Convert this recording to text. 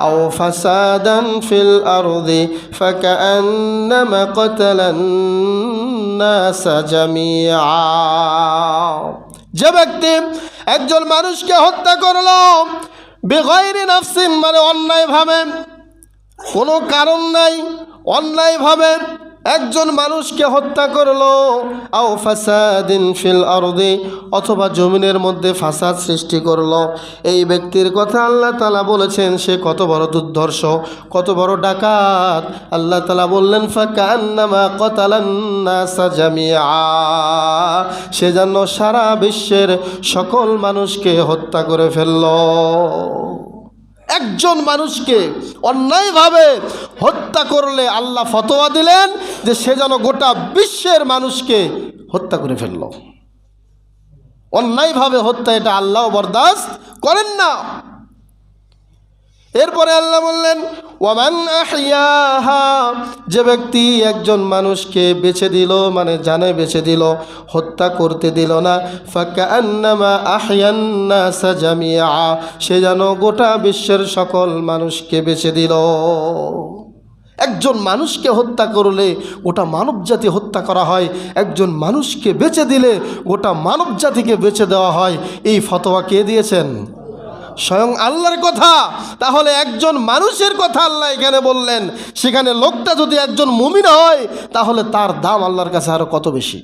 আও ফাসাদান ফিল আরদি ফাকান্নামা কাতালান নাস জামিআ। যে ব্যক্তি একজন মানুষকে হত্যা করলো বেগাইরি নাফসিন, মানে অন্যায়ভাবে, কোনো কারণ নাই, অন্যায়ভাবে একজন মানুষকে হত্যা করলো, আও ফাসাদিন ফিল আরদি, অথবা জমিনের মধ্যে ফাসাদ সৃষ্টি করলো, এই ব্যক্তির কথা আল্লাহ তাআলা বলেছেন সে কত বড় দুর্ধর্ষ, কত বড় ডাকাত। আল্লাহ তাআলা বললেন ফাকান্নামা কাতালান নাস জামিআ, সে যেন সারা বিশ্বের সকল মানুষকে হত্যা করে ফেলল। একজন মানুষকে অন্যায়ভাবে হত্যা করলে আল্লাহ ফতোয়া দিলেন যে সে যেন গোটা বিশ্বের মানুষকে হত্যা করে ফেলল। অন্যায়ভাবে হত্যা, এটা আল্লাহ বরদাস্ত করেন না। এরপরে আল্লাহ বললেন ওয়ামান আহইয়াহা, যে ব্যক্তি একজন মানুষকে বেঁচে দিল, মানে জানে বেঁচে দিল, হত্যা করতে দিল না, ফাকান্নামা আহইয়ান নাস জামিআ, সে যেন গোটা বিশ্বের সকল মানুষকে বেঁচে দিল। একজন মানুষকে হত্যা করলে গোটা মানবজাতি হত্যা করা হয়, একজন মানুষকে বেঁচে দিলে গোটা মানবজাতিকে বেঁচে দেওয়া হয়। এই ফতোয়া কে দিয়েছেন? স্বয়ং আল্লাহর কথা। তাহলে একজন মানুষের কথা আল্লাহ এখানে বললেন, সেখানে লোকটা যদি একজন মুমিন হয় তাহলে তার দাম আল্লাহর কাছে আরো কত বেশি।